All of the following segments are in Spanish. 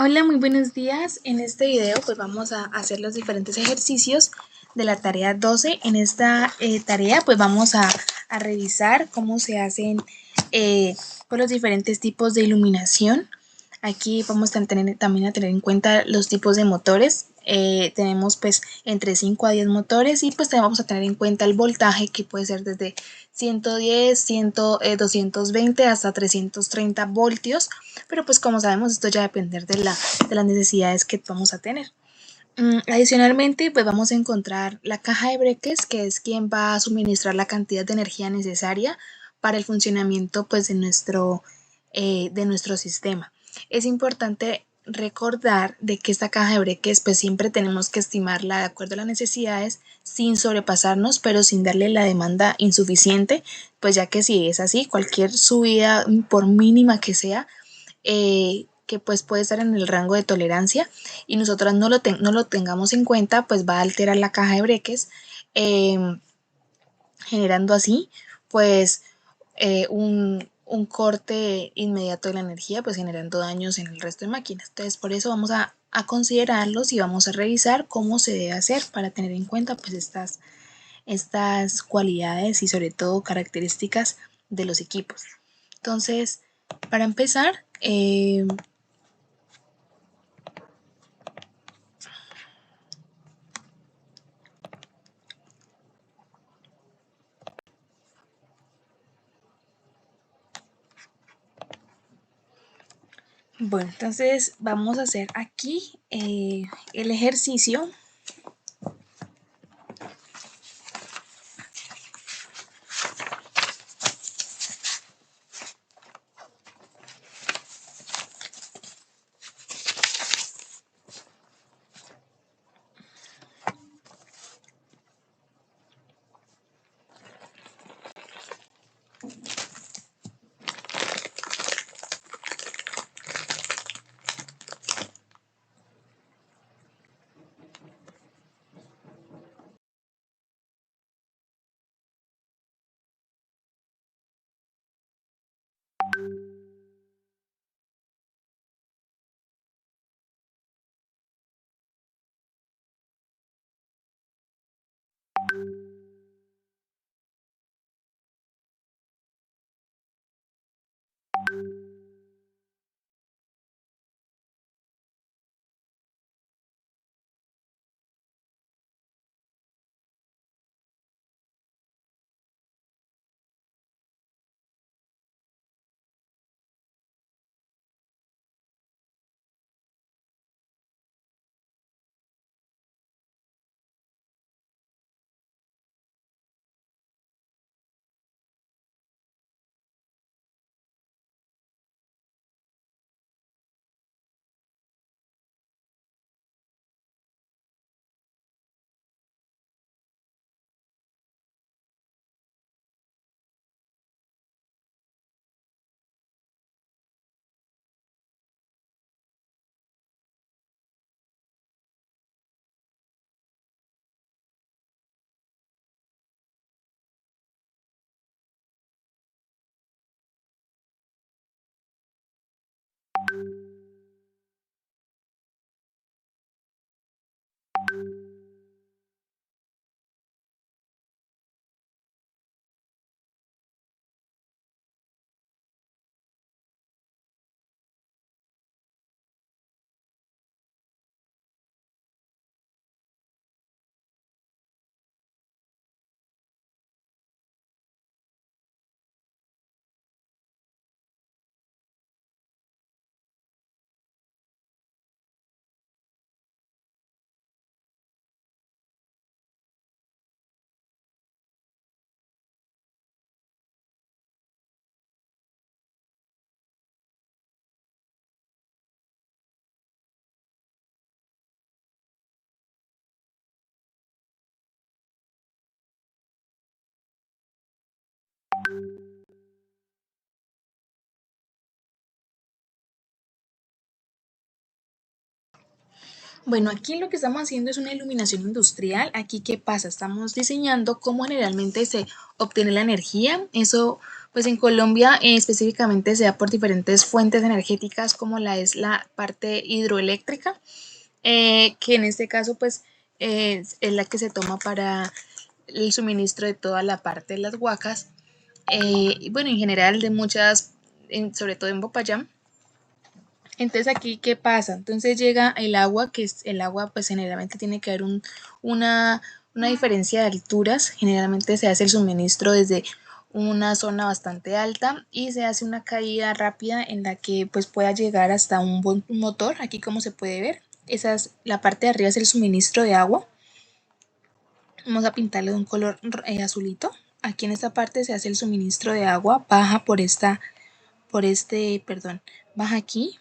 Hola, muy buenos días. En este video pues vamos a hacer los diferentes ejercicios de la tarea 12. En esta tarea pues vamos a revisar cómo se hacen pues, los diferentes tipos de iluminación. Aquí vamos a también a tener en cuenta los tipos de motores. Tenemos pues entre 5 a 10 motores y pues también vamos a tener en cuenta el voltaje, que puede ser desde 110, 220 hasta 330 voltios, pero pues como sabemos esto ya va a depender de las necesidades que vamos a tener. Adicionalmente, pues vamos a encontrar la caja de breques, que es quien va a suministrar la cantidad de energía necesaria para el funcionamiento pues de nuestro sistema. Es importante recordar de que esta caja de breques pues siempre tenemos que estimarla de acuerdo a las necesidades sin sobrepasarnos, pero sin darle la demanda insuficiente, pues ya que si es así, cualquier subida por mínima que sea, que pues puede estar en el rango de tolerancia y nosotras no lo tengamos en cuenta, pues va a alterar la caja de breques, eh, generando así pues un corte inmediato de la energía, pues generando daños en el resto de máquinas. Entonces por eso vamos a considerarlos y vamos a revisar cómo se debe hacer para tener en cuenta pues estas cualidades y sobre todo características de los equipos. Entonces, para empezar, bueno, entonces vamos a hacer aquí el ejercicio. Bueno, aquí lo que estamos haciendo es una iluminación industrial. Aquí, ¿qué pasa? Estamos diseñando cómo generalmente se obtiene la energía. Eso Pues en Colombia específicamente se da por diferentes fuentes energéticas como es la parte hidroeléctrica, que en este caso pues es la que se toma para el suministro de toda la parte de las huacas, y bueno, en general de muchas, sobre todo en Popayán. Entonces aquí, ¿qué pasa? Entonces llega el agua, que es el agua, pues generalmente tiene que haber una, una diferencia de alturas. Generalmente se hace el suministro desde una zona bastante alta y se hace una caída rápida en la que pues pueda llegar hasta un motor. Aquí como se puede ver, la parte de arriba es el suministro de agua. Vamos a pintarle de un color azulito. Aquí en esta parte se hace el suministro de agua, baja perdón, baja aquí,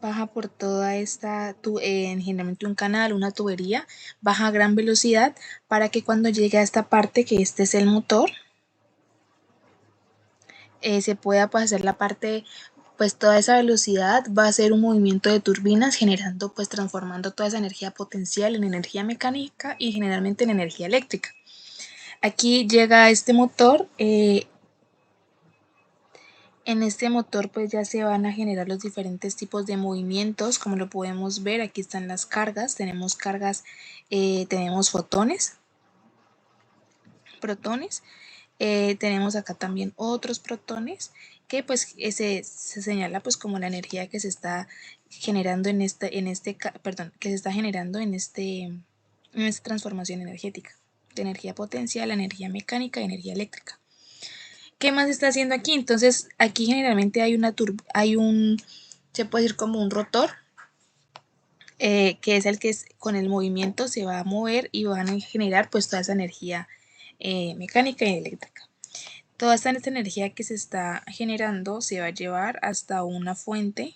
baja por toda esta, generalmente un canal, una tubería, baja a gran velocidad para que cuando llegue a esta parte, que este es el motor, se pueda pues hacer la parte, pues toda esa velocidad va a ser un movimiento de turbinas generando, pues transformando toda esa energía potencial en energía mecánica y generalmente en energía eléctrica. Aquí llega este motor, en este motor pues ya se van a generar los diferentes tipos de movimientos, como lo podemos ver. Aquí están las cargas, tenemos tenemos fotones, protones, tenemos acá también otros protones que pues se señala pues como la energía que se está generando que se está generando en esta transformación energética, de energía potencial a energía mecánica y energía eléctrica. ¿Qué más está haciendo aquí? Entonces aquí generalmente se puede decir como un rotor, que es el que con el movimiento se va a mover y van a generar pues toda esa energía mecánica y eléctrica. Toda esta energía que se está generando se va a llevar hasta una fuente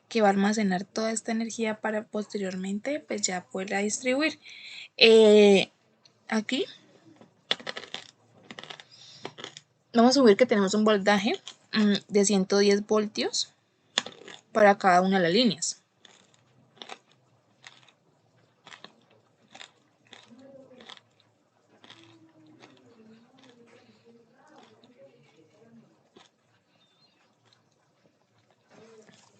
que va a almacenar toda esta energía para posteriormente pues ya poderla distribuir. Aquí vamos a subir que tenemos un voltaje de 110 voltios para cada una de las líneas.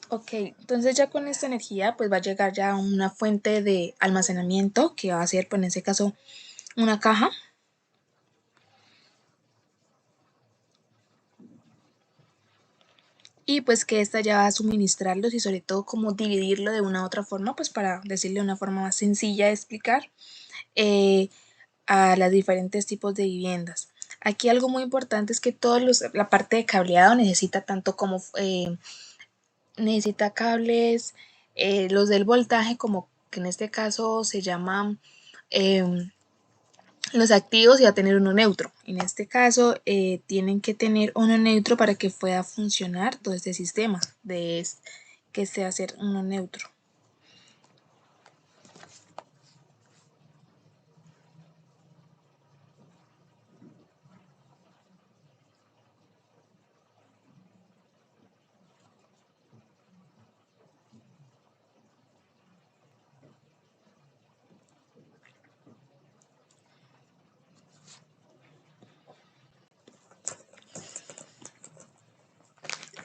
Ok, entonces ya con esta energía pues va a llegar ya a una fuente de almacenamiento que va a ser pues en este caso una caja. Y pues que esta ya va a suministrarlos y sobre todo como dividirlo de una u otra forma, pues para decirle de una forma más sencilla de explicar, a los diferentes tipos de viviendas. Aquí algo muy importante es que la parte de cableado necesita tanto como necesita cables, los del voltaje, como que en este caso se llaman los activos, y va a tener uno neutro. En este caso tienen que tener uno neutro para que pueda funcionar todo este sistema que se va a hacer uno neutro.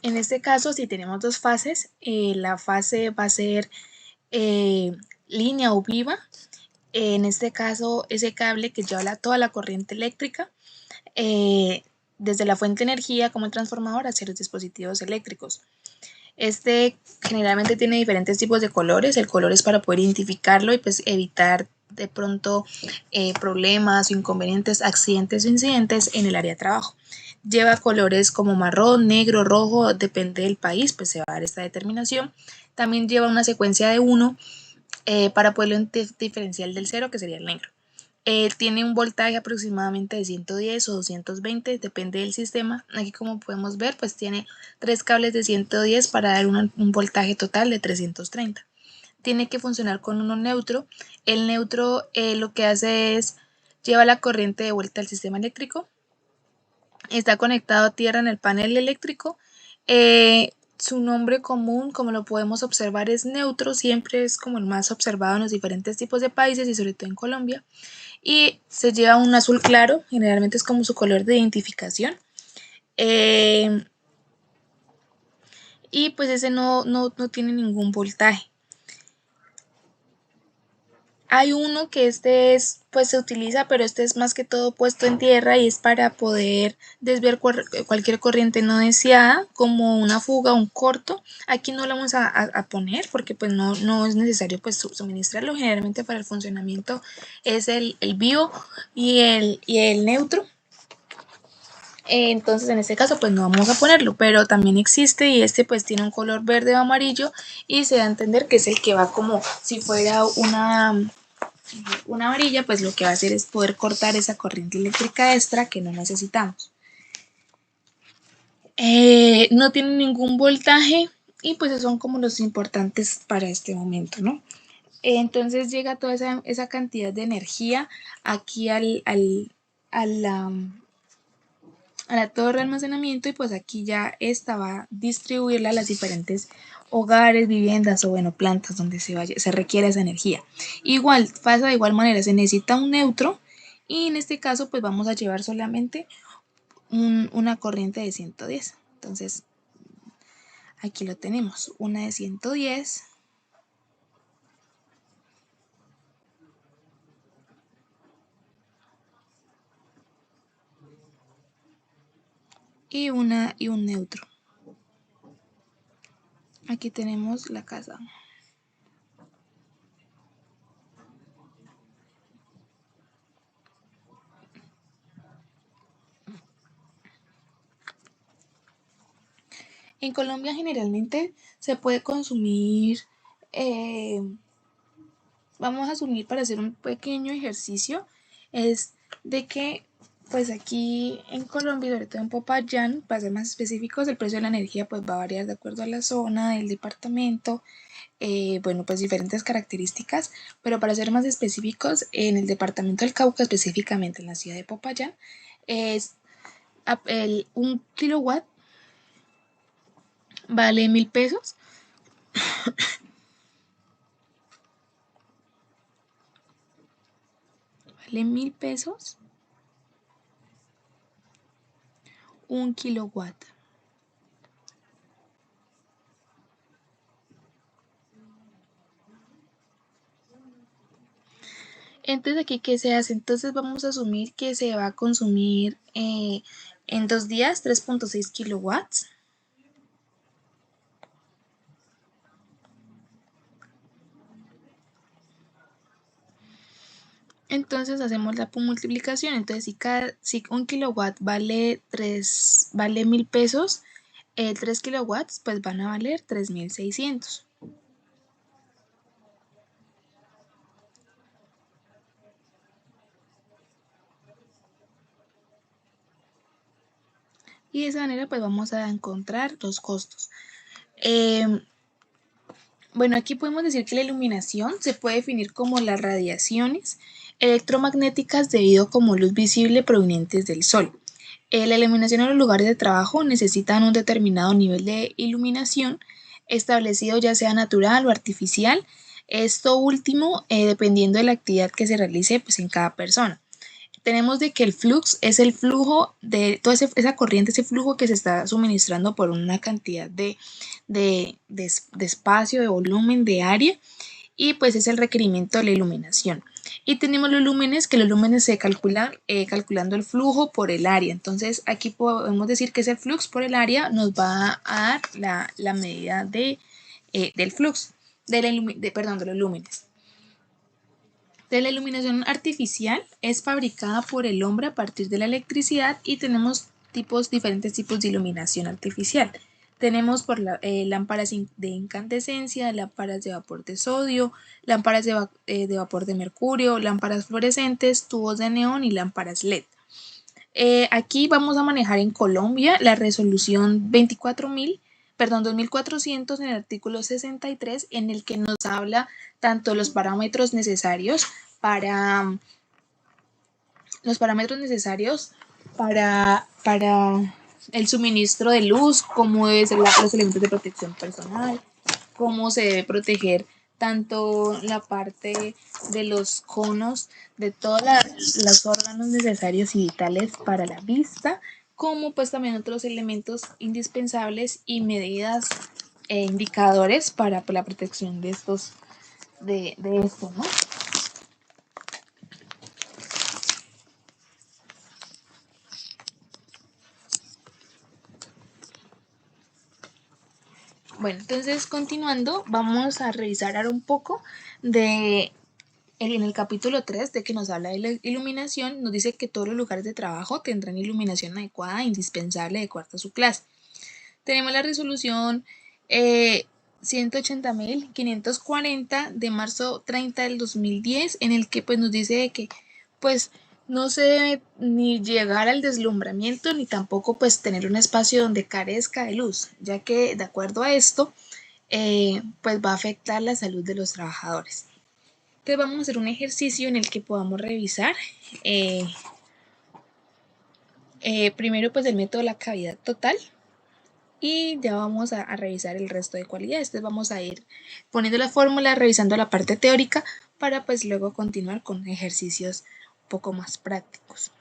En este caso, si tenemos dos fases, la fase va a ser línea o viva. En este caso, ese cable que lleva toda la corriente eléctrica desde la fuente de energía como el transformador hacia los dispositivos eléctricos. Este generalmente tiene diferentes tipos de colores. El color es para poder identificarlo y pues evitar de pronto problemas o inconvenientes, accidentes o incidentes en el área de trabajo. Lleva colores como marrón, negro, rojo, depende del país, pues se va a dar esta determinación. También lleva una secuencia de 1 para poderlo diferenciar del 0, que sería el negro. Tiene un voltaje aproximadamente de 110 o 220, depende del sistema. Aquí como podemos ver, pues tiene 3 cables de 110 para dar un voltaje total de 330. Tiene que funcionar con uno neutro. El neutro lo que hace es lleva la corriente de vuelta al sistema eléctrico. Está conectado a tierra en el panel eléctrico. Su nombre común, como lo podemos observar, es neutro. Siempre es como el más observado en los diferentes tipos de países y sobre todo en Colombia. y se lleva un azul claro, generalmente es como su color de identificación. Y pues ese no tiene ningún voltaje. Hay uno que pues se utiliza, pero este es más que todo puesto en tierra y es para poder desviar cualquier corriente no deseada, como una fuga, un corto. Aquí no lo vamos a poner porque pues no es necesario pues suministrarlo. Generalmente para el funcionamiento es el vivo y el neutro. Entonces en este caso pues no vamos a ponerlo, pero también existe y este pues tiene un color verde o amarillo y se da a entender que es el que va como si fuera una varilla, pues lo que va a hacer es poder cortar esa corriente eléctrica extra que no necesitamos. No tiene ningún voltaje y pues son como los importantes para este momento, ¿no? Entonces llega toda esa cantidad de energía aquí a la torre de almacenamiento y pues aquí ya esta va a distribuirla a las diferentes hogares, viviendas o bueno, plantas donde se requiere esa energía. Igual, pasa de igual manera, se necesita un neutro y en este caso pues vamos a llevar solamente una corriente de 110. Entonces aquí lo tenemos, una de 110 y un neutro. Aquí tenemos la casa. En Colombia generalmente se puede consumir, vamos a asumir para hacer un pequeño ejercicio, es de que pues aquí en Colombia, sobre todo en Popayán, para ser más específicos, el precio de la energía pues va a variar de acuerdo a la zona, del departamento, bueno pues diferentes características, pero para ser más específicos, en el departamento del Cauca, específicamente en la ciudad de Popayán, es un kilowatt vale 1.000 pesos. Vale 1.000 pesos un kilowatt. Entonces aquí, ¿qué se hace? Entonces vamos a asumir que se va a consumir en 2 días 3.6 kilowatts. Entonces hacemos la multiplicación. Entonces si un kilowatt vale 1.000 pesos, 3 kilowatts pues van a valer 3.600. Y de esa manera pues vamos a encontrar los costos. Bueno, aquí podemos decir que la iluminación se puede definir como las radiaciones electromagnéticas debido como luz visible provenientes del sol. La iluminación en los lugares de trabajo necesitan un determinado nivel de iluminación establecido, ya sea natural o artificial. Esto último dependiendo de la actividad que se realice pues, en cada persona. Tenemos de que el flux es el flujo de toda esa corriente, ese flujo que se está suministrando por una cantidad de espacio, de volumen, de área, y pues es el requerimiento de la iluminación. Y tenemos los lúmenes, que los lúmenes se calculan calculando el flujo por el área. Entonces aquí podemos decir que ese flux por el área nos va a dar la medida del flux, perdón, de los lúmenes. De la iluminación artificial es fabricada por el hombre a partir de la electricidad y tenemos diferentes tipos de iluminación artificial. Tenemos lámparas de incandescencia, lámparas de vapor de sodio, lámparas de vapor de mercurio, lámparas fluorescentes, tubos de neón y lámparas LED. Aquí vamos a manejar en Colombia la resolución 24.400 en el artículo 63, en el que nos habla tanto los parámetros necesarios para el suministro de luz, cómo deben ser los elementos de protección personal, cómo se debe proteger tanto la parte de los conos, de todos los órganos necesarios y vitales para la vista, como pues también otros elementos indispensables y medidas e indicadores para pues, la protección de estos, de esto, ¿no? Bueno, entonces continuando, vamos a revisar ahora un poco de en el capítulo 3 de que nos habla de la iluminación, nos dice que todos los lugares de trabajo tendrán iluminación adecuada e indispensable de acuerdo a su clase. Tenemos la resolución 180.540 de marzo 30 del 2010, en el que pues nos dice que pues no se debe ni llegar al deslumbramiento ni tampoco pues tener un espacio donde carezca de luz, ya que de acuerdo a esto pues va a afectar la salud de los trabajadores. Entonces vamos a hacer un ejercicio en el que podamos revisar primero pues el método de la cavidad total y ya vamos a revisar el resto de cualidades. Entonces vamos a ir poniendo la fórmula, revisando la parte teórica para pues luego continuar con ejercicios un poco más prácticos.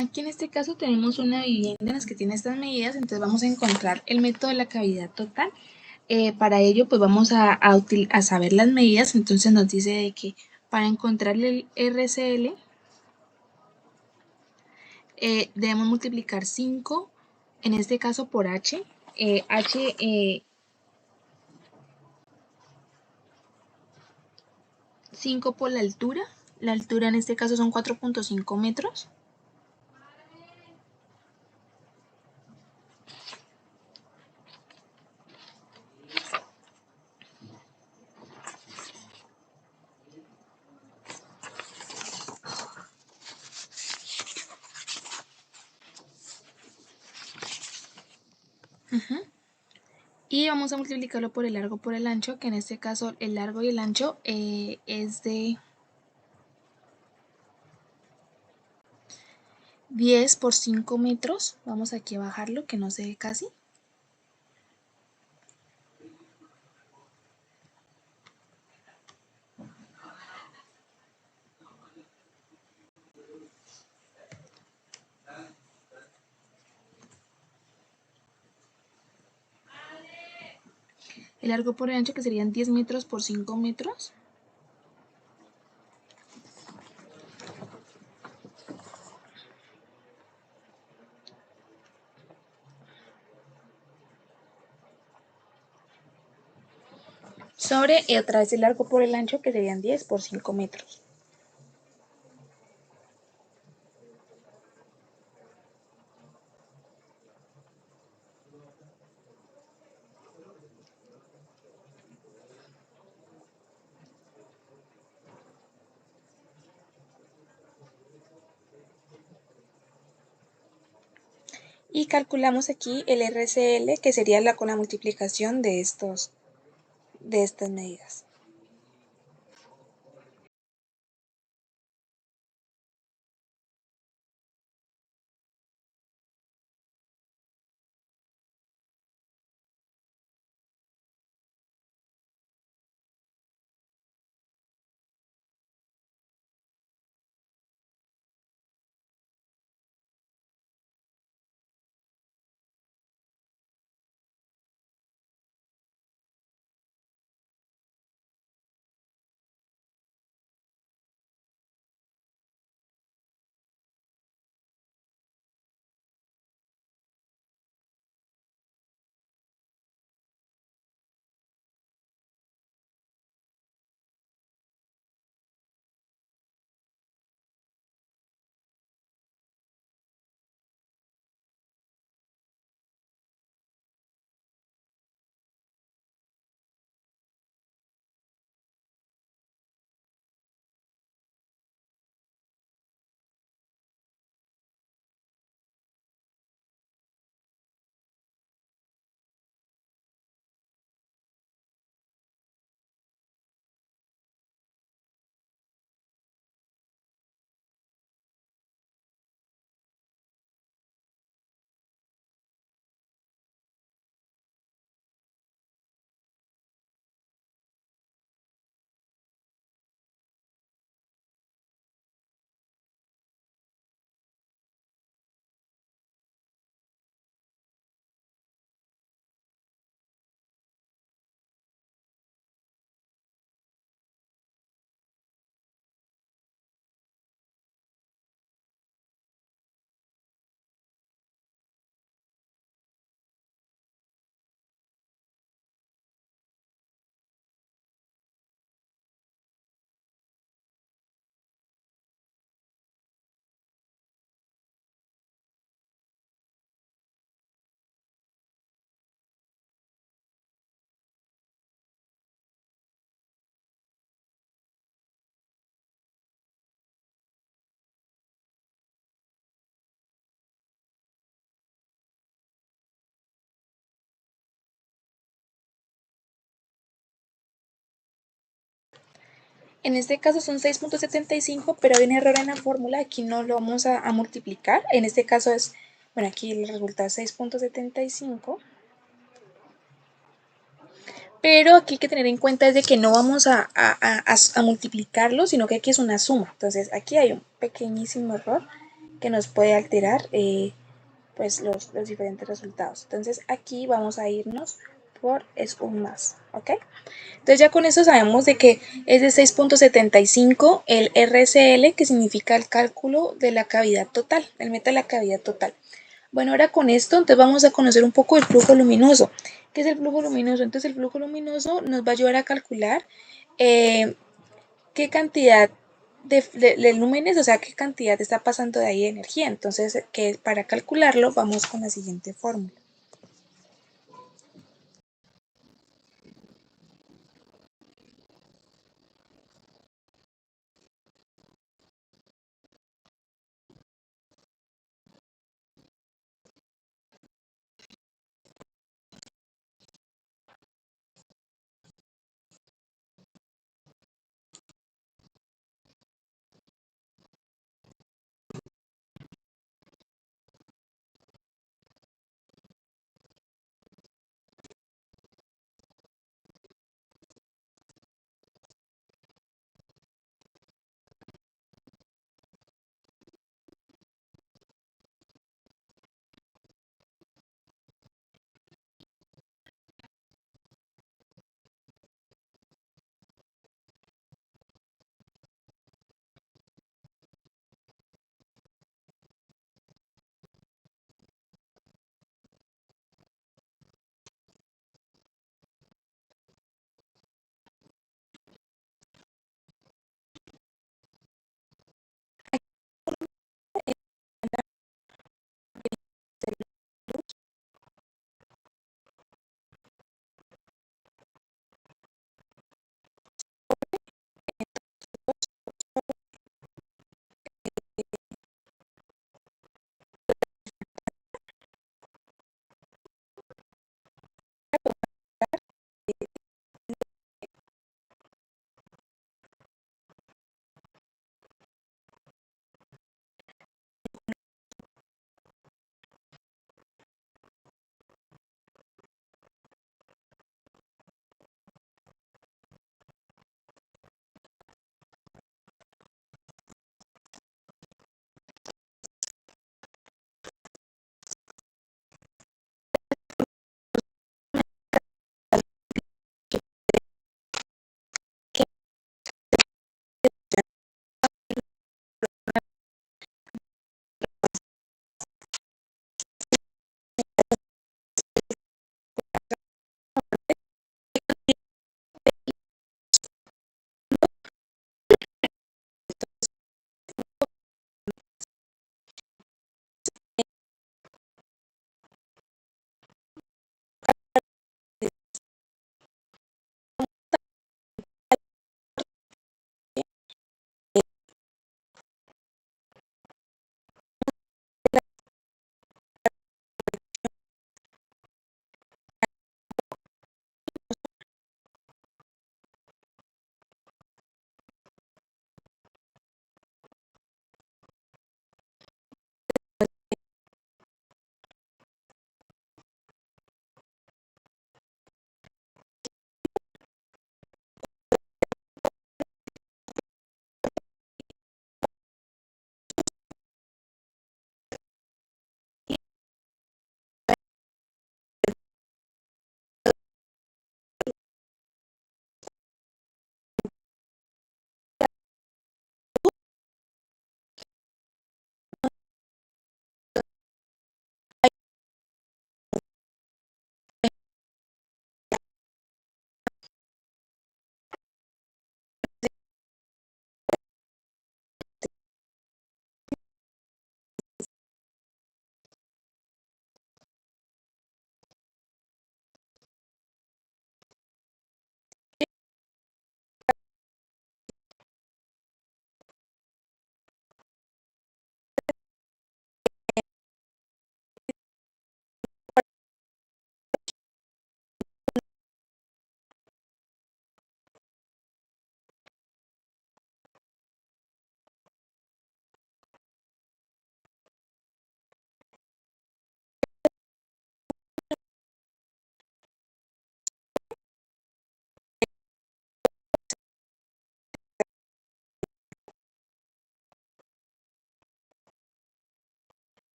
Aquí en este caso tenemos una vivienda en las que tiene estas medidas, entonces vamos a encontrar el método de la cavidad total. Para ello pues vamos a saber las medidas, entonces nos dice de que para encontrar el RCL debemos multiplicar 5, en este caso por H. H 5 por la altura en este caso son 4.5 metros. Y vamos a multiplicarlo por el largo por el ancho, que en este caso el largo y el ancho es de 10 por 5 metros. Vamos aquí a bajarlo, que no se ve casi. El largo por el ancho, que serían 10 metros por 5 metros. Sobre otra vez el largo por el ancho, que serían 10 por 5 metros. Y calculamos aquí el RCL, que sería con la multiplicación de estas medidas. En este caso son 6.75, pero hay un error en la fórmula. Aquí no lo vamos a multiplicar. En este caso es, bueno, aquí el resultado es 6.75. Pero aquí hay que tener en cuenta es de que no vamos a multiplicarlo, sino que aquí es una suma. Entonces aquí hay un pequeñísimo error que nos puede alterar pues los diferentes resultados. Entonces aquí vamos a irnos por es un más, ¿ok? Entonces ya con eso sabemos de que es de 6.75 el RCL, que significa el cálculo de la cavidad total, el método de la cavidad total. Bueno, ahora con esto entonces vamos a conocer un poco el flujo luminoso. ¿Qué es el flujo luminoso? Entonces el flujo luminoso nos va a ayudar a calcular qué cantidad de lúmenes, o sea, qué cantidad está pasando de ahí de energía. Entonces, que para calcularlo vamos con la siguiente fórmula.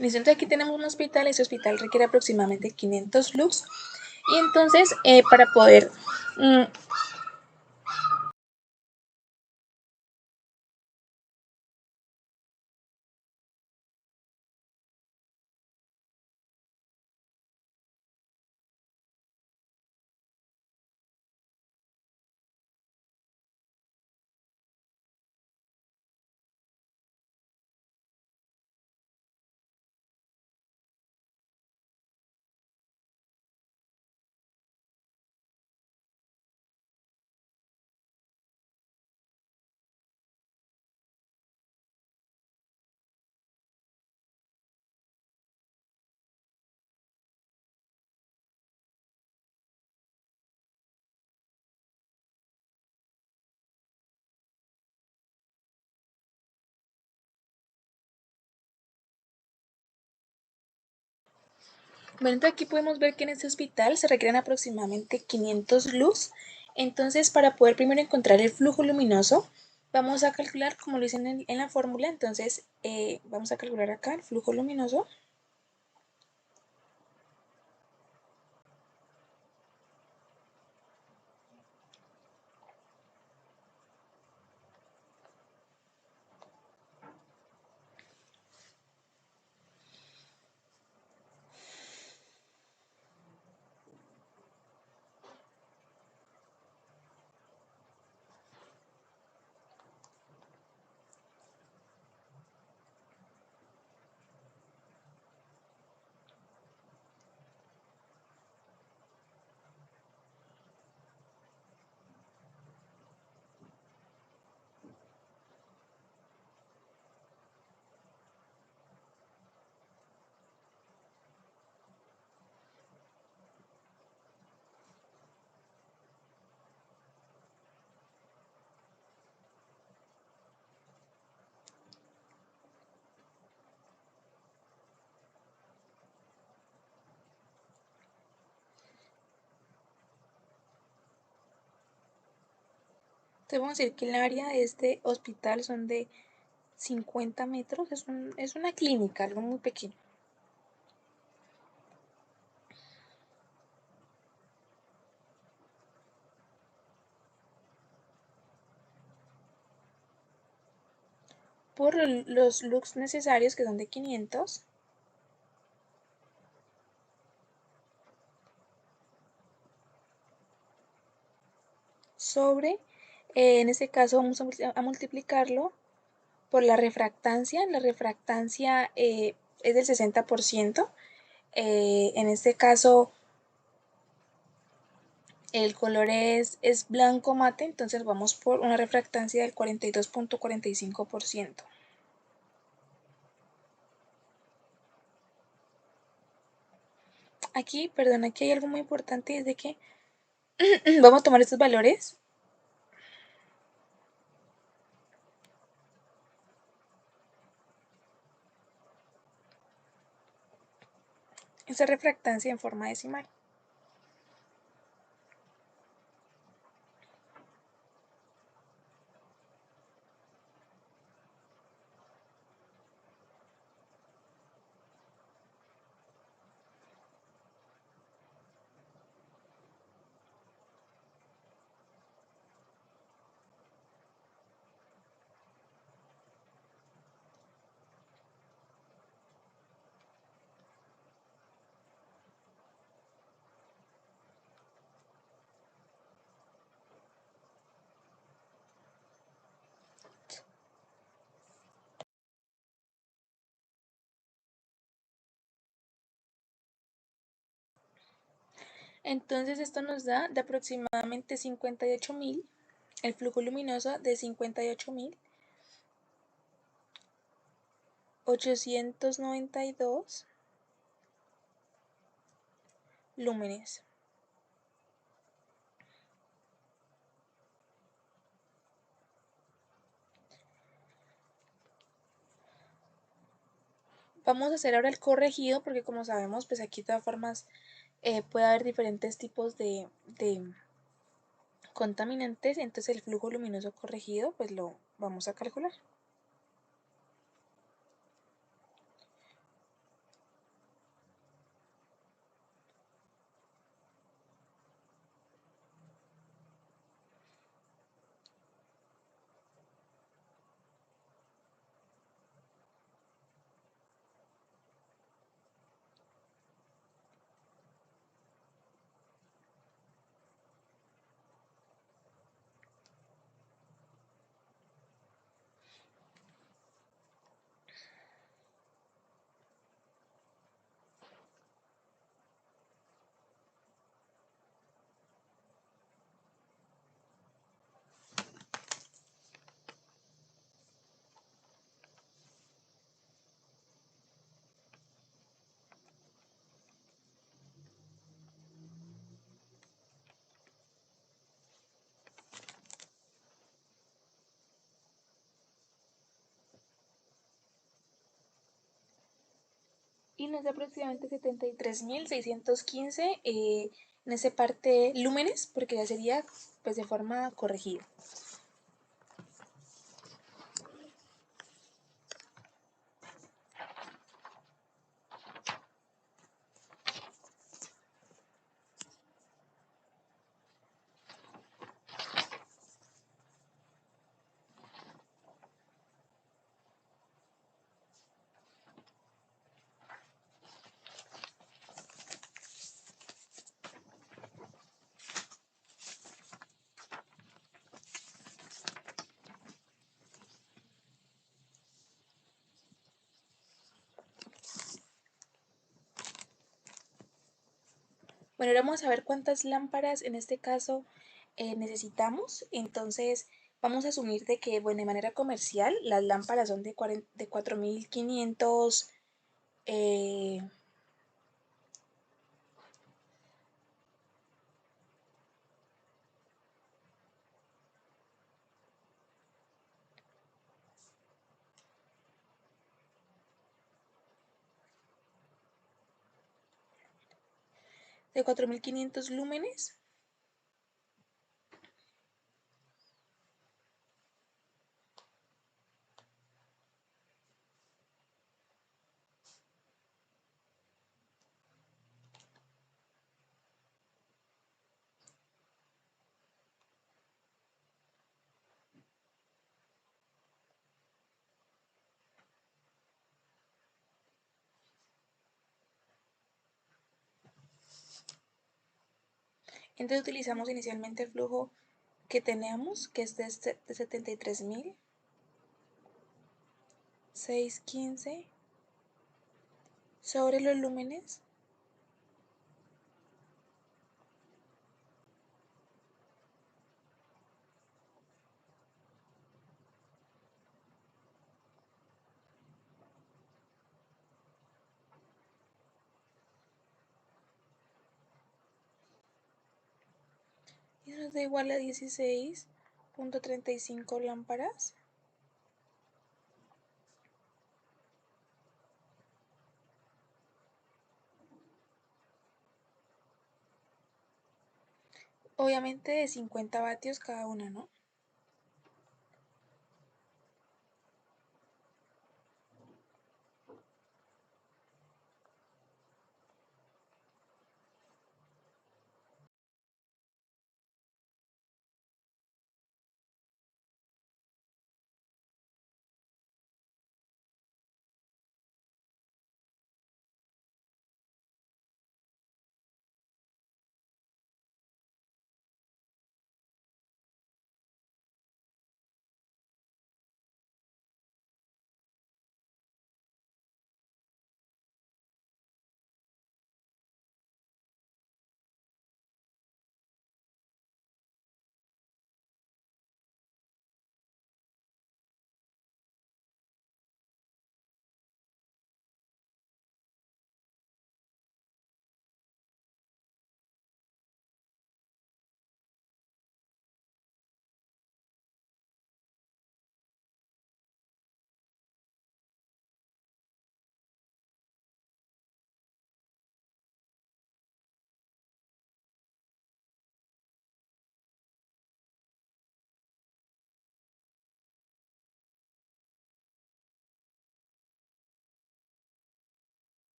Listo, entonces aquí tenemos un hospital, ese hospital requiere aproximadamente 500 lux. Y entonces, para poder bueno, entonces aquí podemos ver que en este hospital se requieren aproximadamente 500 lux. Entonces, para poder primero encontrar el flujo luminoso, vamos a calcular como lo dicen en la fórmula. Entonces, vamos a calcular acá el flujo luminoso. Entonces, vamos a decir que el área de este hospital son de 50 metros. Es una clínica, algo muy pequeño. Por los lux necesarios, que son de 500, sobre, en este caso vamos a multiplicarlo por la refractancia. La refractancia es del 60%. En este caso el color es blanco mate, entonces vamos por una refractancia del 42.45%. Aquí, perdón, aquí hay algo muy importante, es de que vamos a tomar estos valores. Esta refractancia en forma decimal. Entonces esto nos da de aproximadamente 58.000, el flujo luminoso de 58.892 lúmenes. Vamos a hacer ahora el corregido porque, como sabemos, pues aquí de todas formas puede haber diferentes tipos de contaminantes. Entonces el flujo luminoso corregido pues lo vamos a calcular. y nos da aproximadamente 73.615 en esa parte lúmenes, porque ya sería pues de forma corregida. Bueno, ahora vamos a ver cuántas lámparas en este caso necesitamos. Entonces vamos a asumir de que, bueno, de manera comercial las lámparas son de 4.500 lúmenes. Entonces utilizamos inicialmente el flujo que tenemos, que es de 73.615 sobre los lúmenes. Y eso nos da igual a 16.35 lámparas. Obviamente de 50 vatios cada una, ¿no?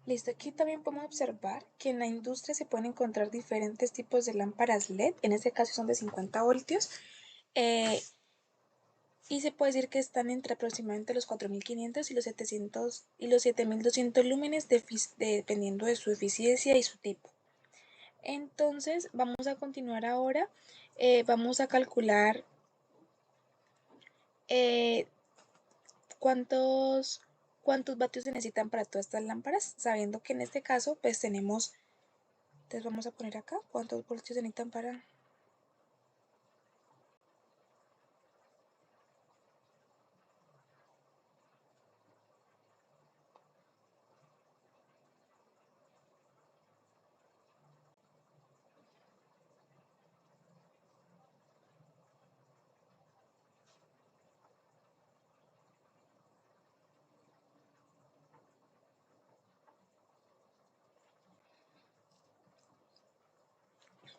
Listo, aquí también podemos observar que en la industria se pueden encontrar diferentes tipos de lámparas LED, en este caso son de 50 voltios, y se puede decir que están entre aproximadamente los 4500 y los 700 y los 7200 lúmenes dependiendo de su eficiencia y su tipo. Entonces vamos a continuar ahora, vamos a calcular cuántos vatios se necesitan para todas estas lámparas, sabiendo que en este caso pues tenemos, entonces vamos a poner acá cuántos voltios se necesitan para...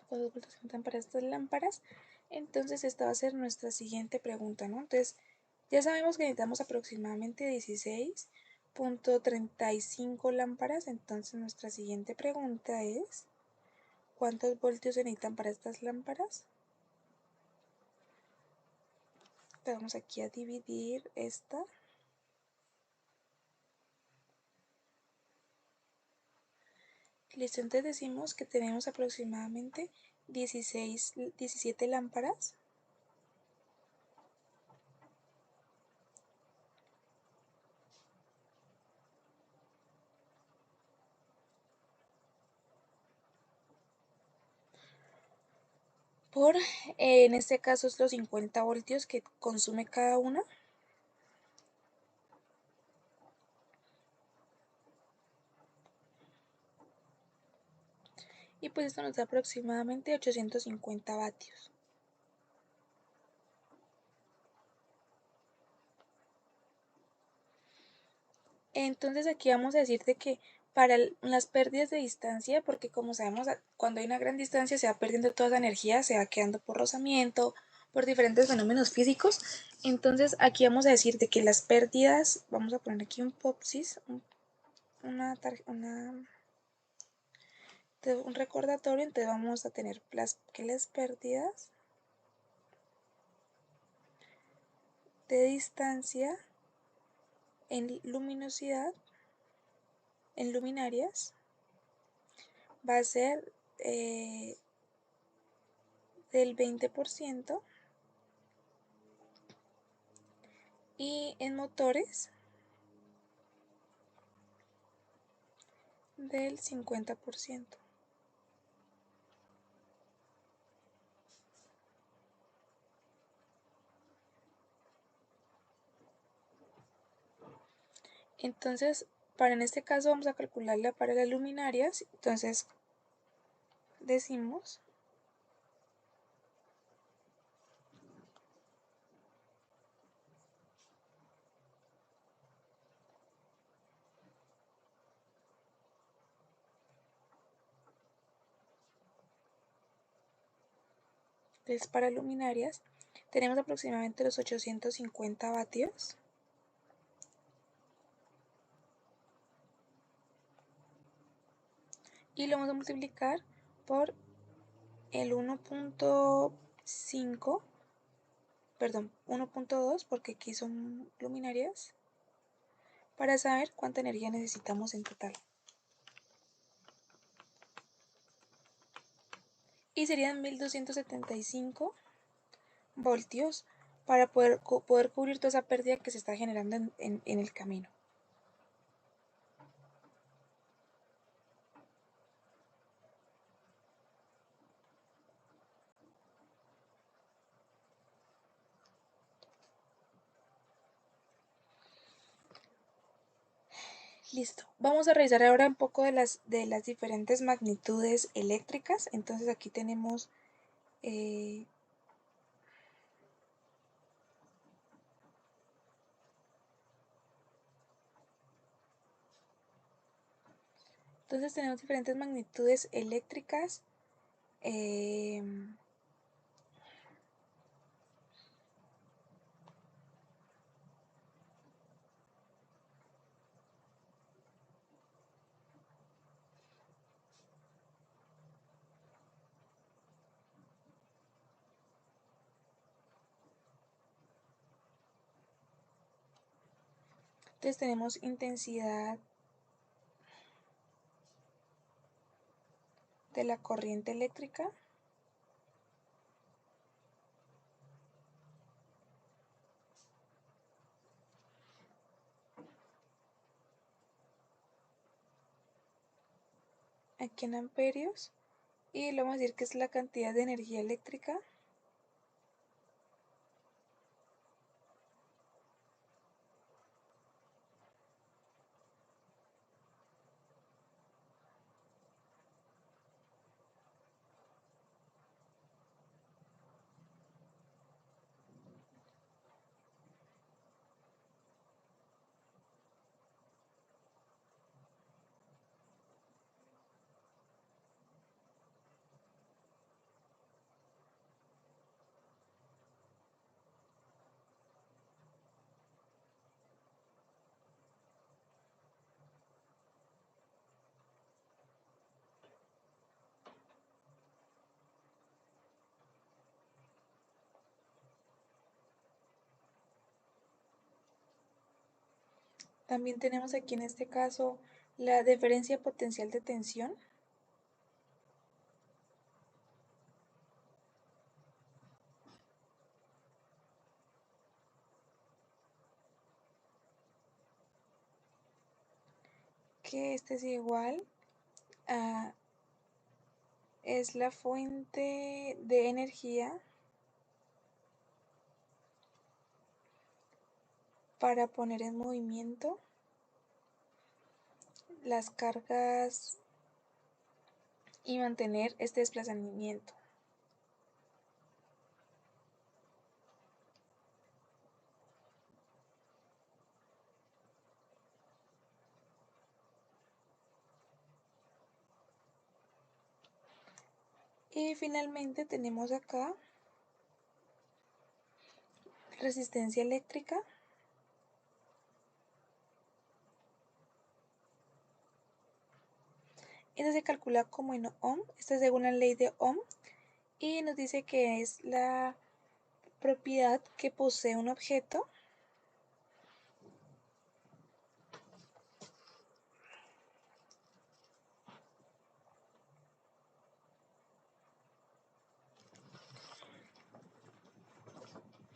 cuántos voltios se necesitan para estas lámparas. Entonces esta va a ser nuestra siguiente pregunta, ¿no? Entonces ya sabemos que necesitamos aproximadamente 16.35 lámparas, entonces nuestra siguiente pregunta es ¿cuántos voltios se necesitan para estas lámparas? Vamos aquí a dividir esta. Listo, entonces decimos que tenemos aproximadamente 17 lámparas por, en este caso es los 50 voltios que consume cada una. Y pues esto nos da aproximadamente 850 vatios. Entonces aquí vamos a decir de que para las pérdidas de distancia, porque como sabemos cuando hay una gran distancia se va perdiendo toda esa energía, se va quedando por rozamiento, por diferentes fenómenos físicos. Entonces aquí vamos a decir de que las pérdidas, vamos a poner aquí un POPSIS, un recordatorio, entonces vamos a tener que las pérdidas de distancia en luminosidad, en luminarias, va a ser del 20% y en motores del 50%. Entonces, en este caso vamos a calcularla para las luminarias, entonces decimos entonces para luminarias tenemos aproximadamente los 850 vatios y lo vamos a multiplicar por el 1.5, perdón, 1.2 porque aquí son luminarias, para saber cuánta energía necesitamos en total. Y serían 1275 voltios para poder cubrir toda esa pérdida que se está generando en el camino. Listo, vamos a revisar ahora un poco de las diferentes magnitudes eléctricas. Entonces aquí tenemos diferentes magnitudes eléctricas. Entonces tenemos intensidad de la corriente eléctrica aquí en amperios y le vamos a decir que es la cantidad de energía eléctrica También tenemos aquí en este caso la diferencia potencial de tensión. Que este es igual a es la fuente de energía para poner en movimiento las cargas y mantener este desplazamiento. Y finalmente tenemos acá resistencia eléctrica. Esta se calcula como en ohm, esta es según la ley de Ohm, y nos dice que es la propiedad que posee un objeto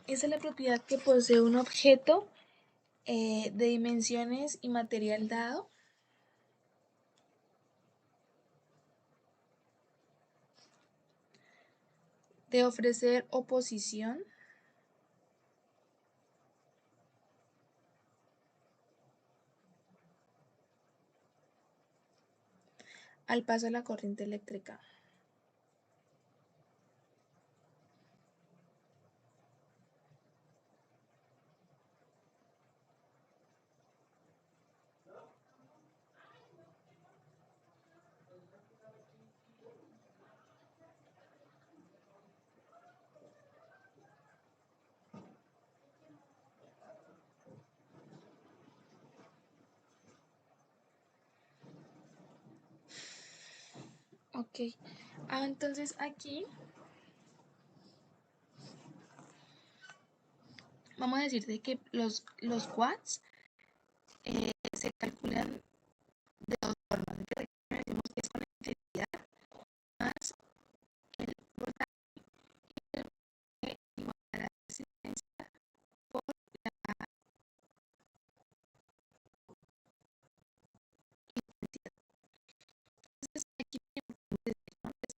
esa es la propiedad que posee un objeto de dimensiones y material dado de ofrecer oposición al paso de la corriente eléctrica. Ok, entonces aquí vamos a decir de que los watts se calculan de dos formas. Decimos que es con la intensidad más el voltaje igual a la resistencia por la intensidad. Entonces aquí tenemos watts,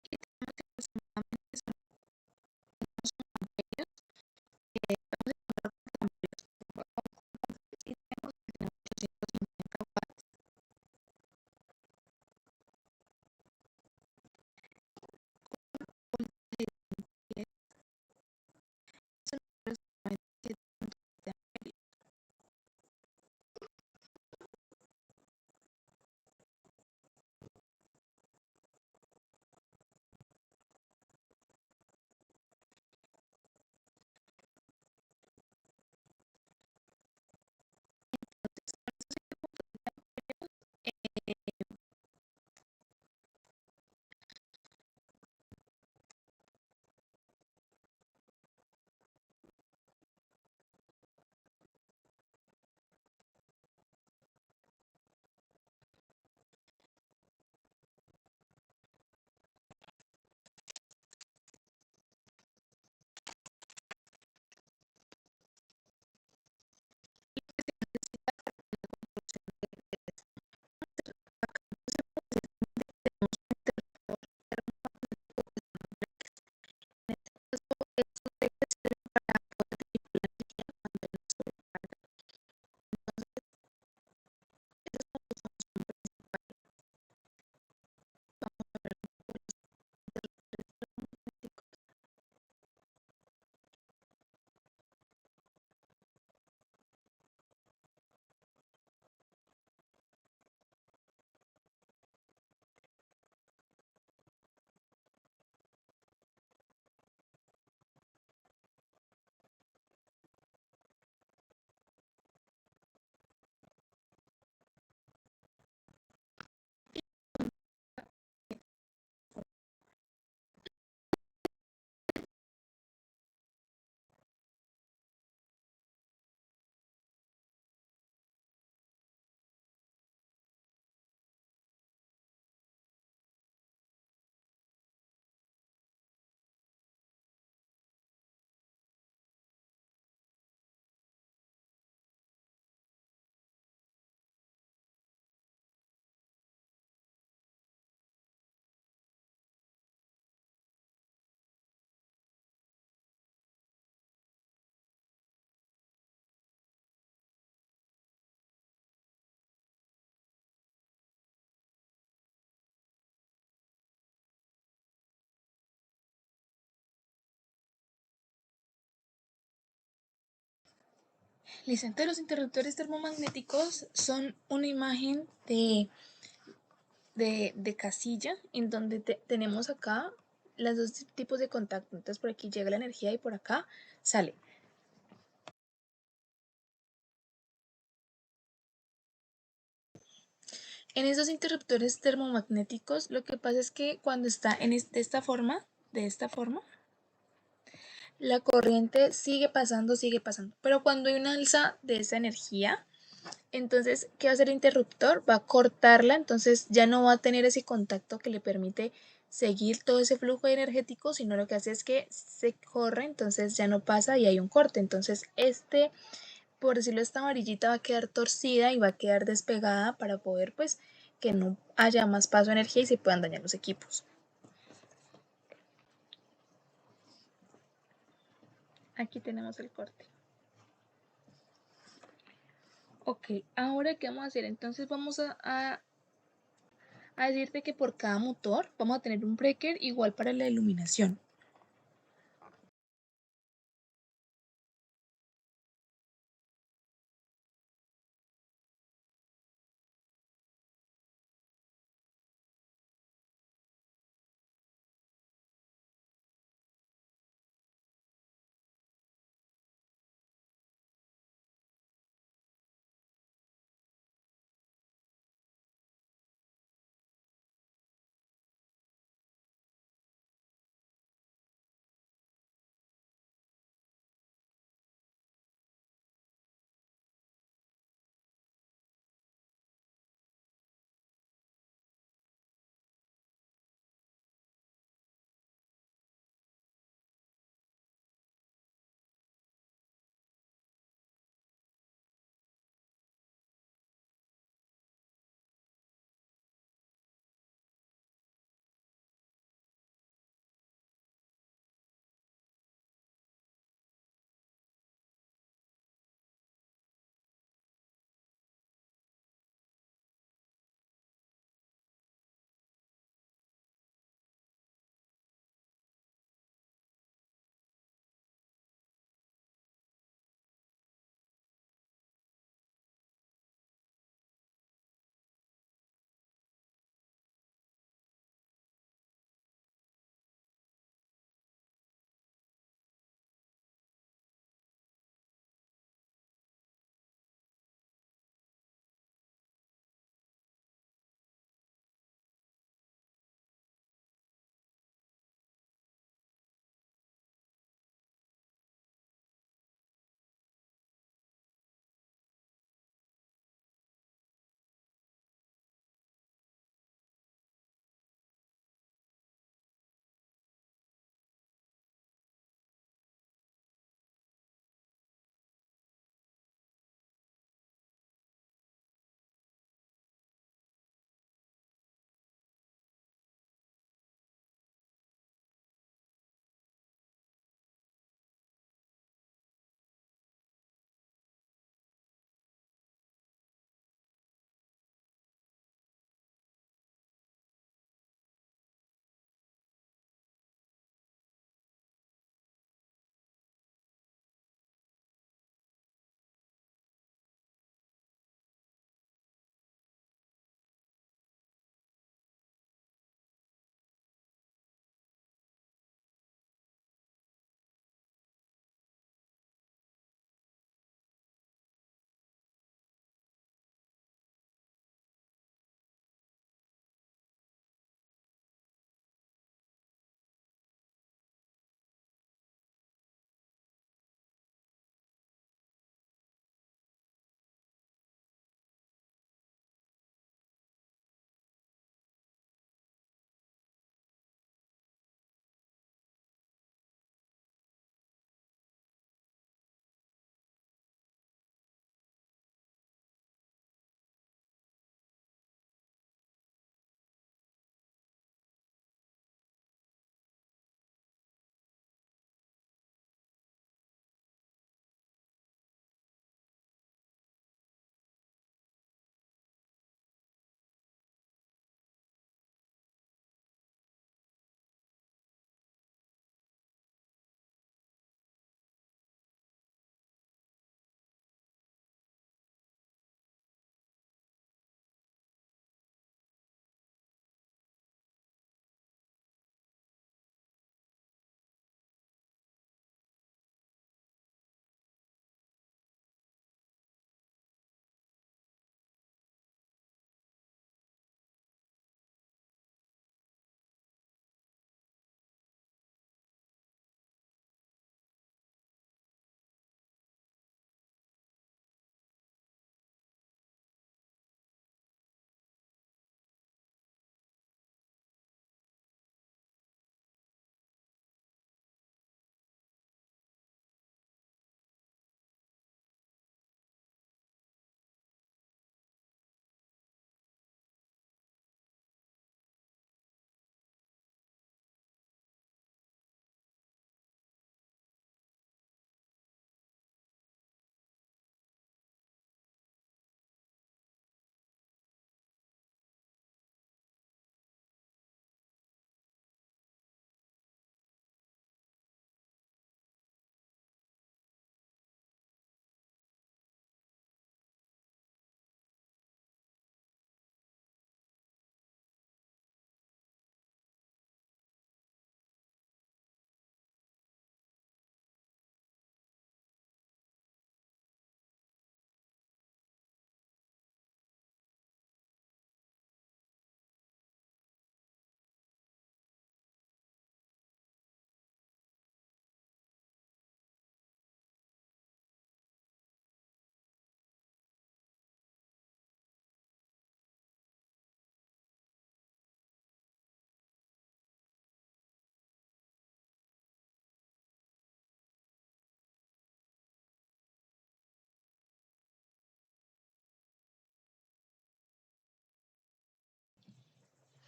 y tenemos que aproximadamente son amperios Listo, entonces los interruptores termomagnéticos son una imagen de casilla en donde tenemos acá los dos tipos de contacto. Entonces por aquí llega la energía y por acá sale. En estos interruptores termomagnéticos lo que pasa es que cuando está de esta forma, la corriente sigue pasando, pero cuando hay una alza de esa energía, entonces, ¿qué va a hacer el interruptor? Va a cortarla, entonces ya no va a tener ese contacto que le permite seguir todo ese flujo energético, sino lo que hace es que se corre, entonces ya no pasa y hay un corte. Entonces, por decirlo, esta amarillita va a quedar torcida y va a quedar despegada para poder, pues, que no haya más paso de energía y se puedan dañar los equipos. Aquí tenemos el corte. Ok, ahora ¿qué vamos a hacer? Entonces vamos a decirte que por cada motor vamos a tener un breaker igual para la iluminación.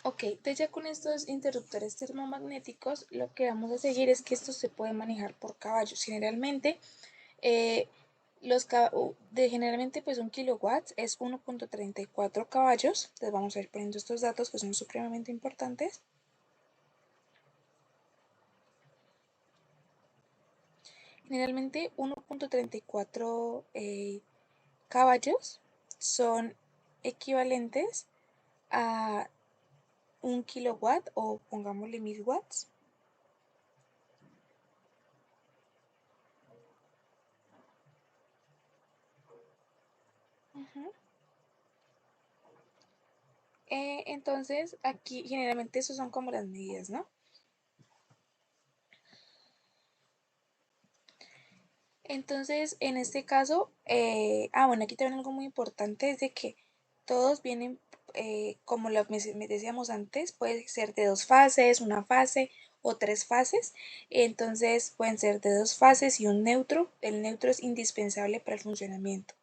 Ok, entonces ya con estos interruptores termomagnéticos lo que vamos a seguir es que esto se puede manejar por caballos. Generalmente, eh, generalmente pues un kilowatt es 1.34 caballos. Entonces vamos a ir poniendo estos datos que son supremamente importantes. Generalmente 1.34 caballos son equivalentes a 1 kilowatt o pongámosle 1000 watts. Entonces aquí generalmente esos son como las medidas, ¿no? Entonces en este caso, bueno, aquí también algo muy importante es de que todos vienen, como lo me decíamos antes, puede ser de 2 fases, una fase o 3 fases. Entonces pueden ser de 2 fases y un neutro. El neutro es indispensable para el funcionamiento.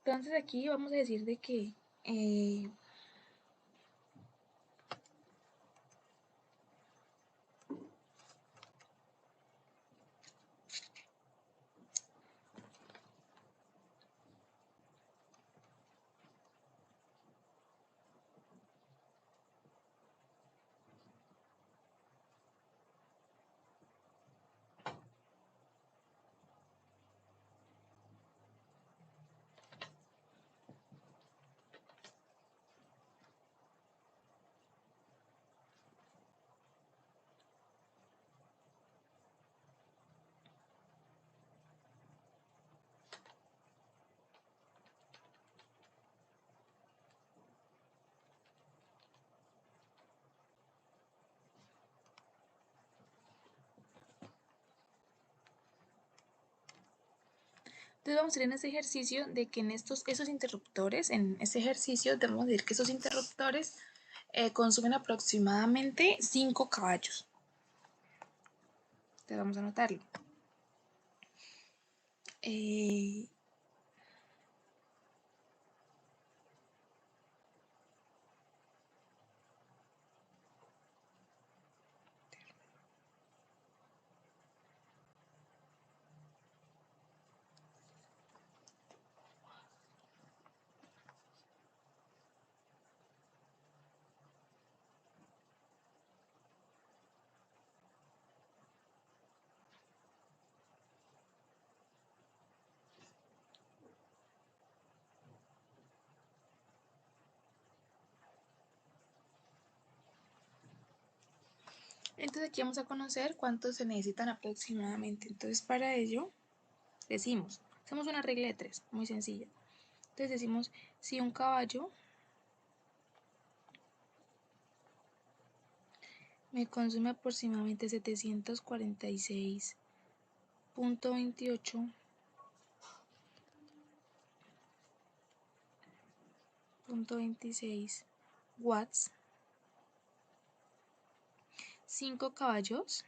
Entonces aquí vamos a decir de que entonces vamos a ir en este ejercicio de que en esos interruptores, en este ejercicio debemos decir que esos interruptores consumen aproximadamente 5 caballos. Entonces vamos a anotarlo. Entonces aquí vamos a conocer cuántos se necesitan aproximadamente. Entonces para ello hacemos una regla de 3, muy sencilla. Entonces decimos, si un caballo me consume aproximadamente 746.28 watts, 5 caballos,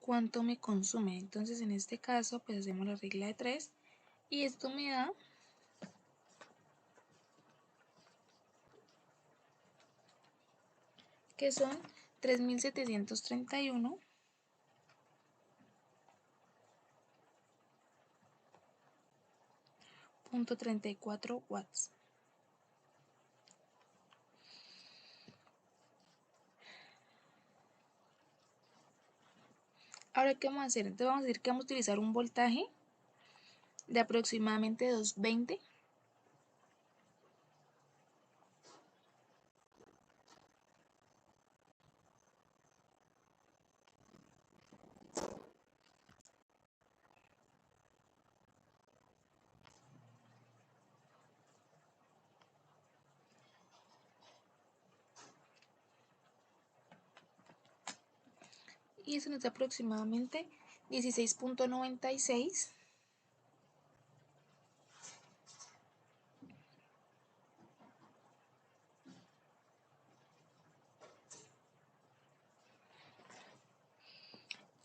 ¿cuánto me consume? Entonces en este caso pues hacemos la regla de 3 y esto me da que son 3731.34 watts. Ahora, ¿qué vamos a hacer? Entonces vamos a decir que vamos a utilizar un voltaje de aproximadamente 220. Y eso nos da aproximadamente 16.96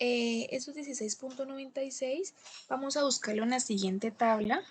esos 16.96 vamos a buscarlo en la siguiente tabla.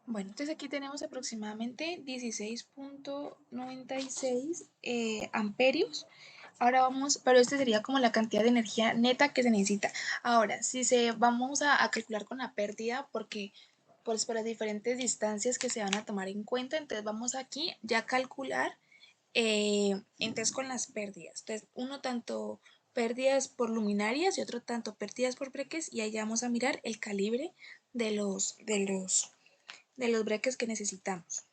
Bueno, entonces aquí tenemos aproximadamente 16.96 amperios. Ahora vamos, pero este sería como la cantidad de energía neta que se necesita. Ahora, si se vamos a calcular con la pérdida, porque pues por las diferentes distancias que se van a tomar en cuenta, entonces vamos aquí ya a calcular, entonces con las pérdidas. Entonces, uno tanto pérdidas por luminarias y otro tanto pérdidas por breques, y ahí vamos a mirar el calibre de los breques que necesitamos.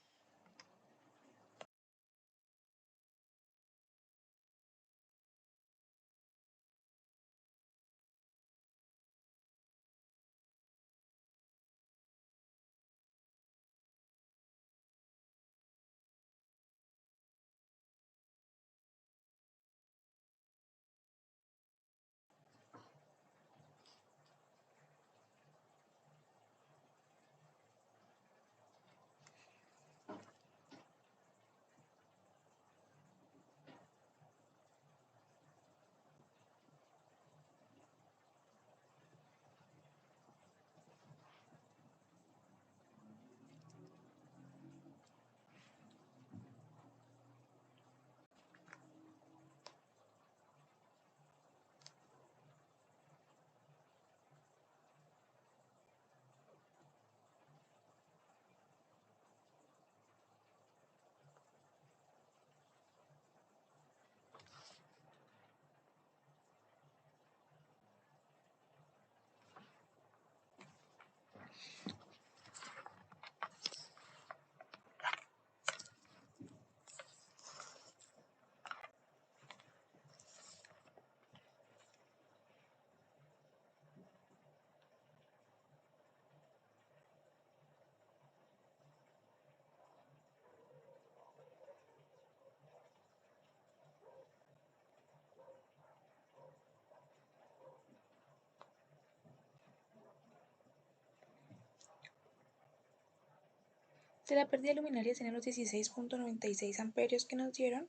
De la pérdida luminaria tiene los 16.96 amperios que nos dieron,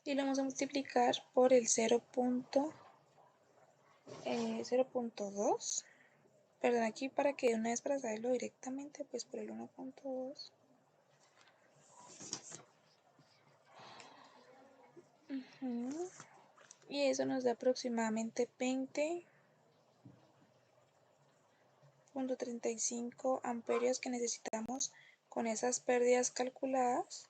y lo vamos a multiplicar por el 0.2. Perdón, aquí para que una vez para saberlo directamente, pues por el 1.2. Y eso nos da aproximadamente 20.35 amperios que necesitamos con esas pérdidas calculadas.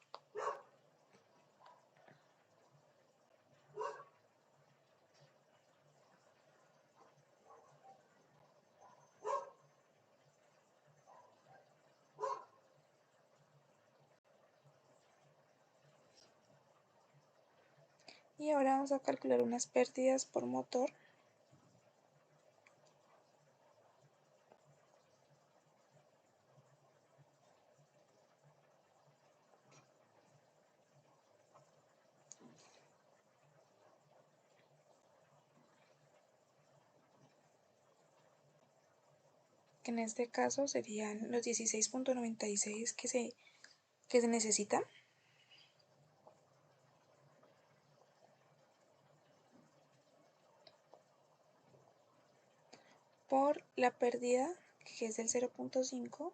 Y ahora vamos a calcular unas pérdidas por motor. Que en este caso serían los 16.96 que se necesitan. por la pérdida, que es del 0.5,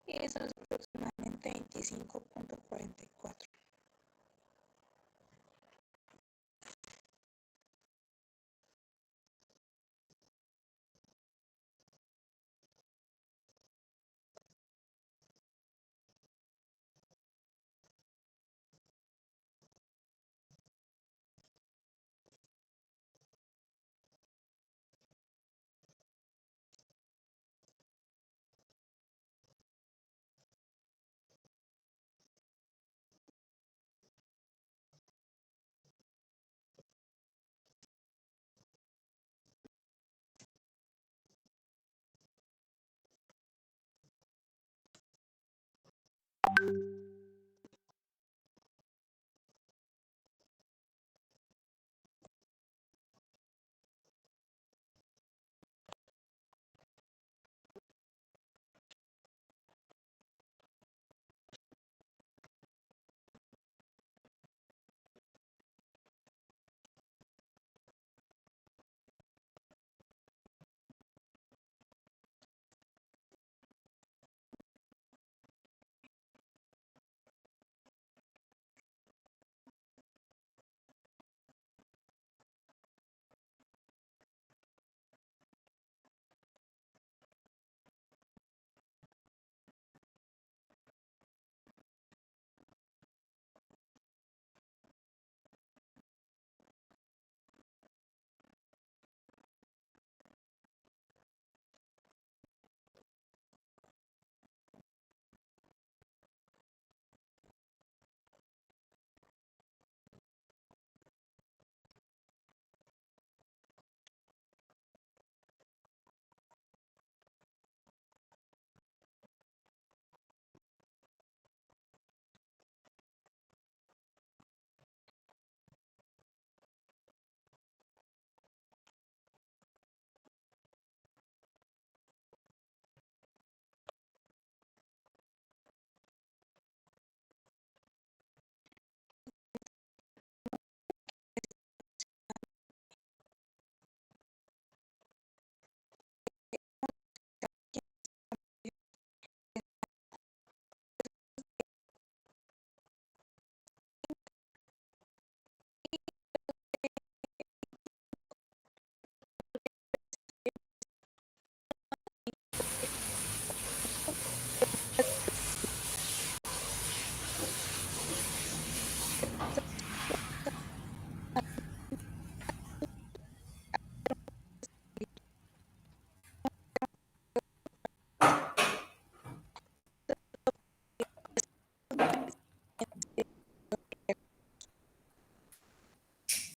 y eso es aproximadamente 25.44.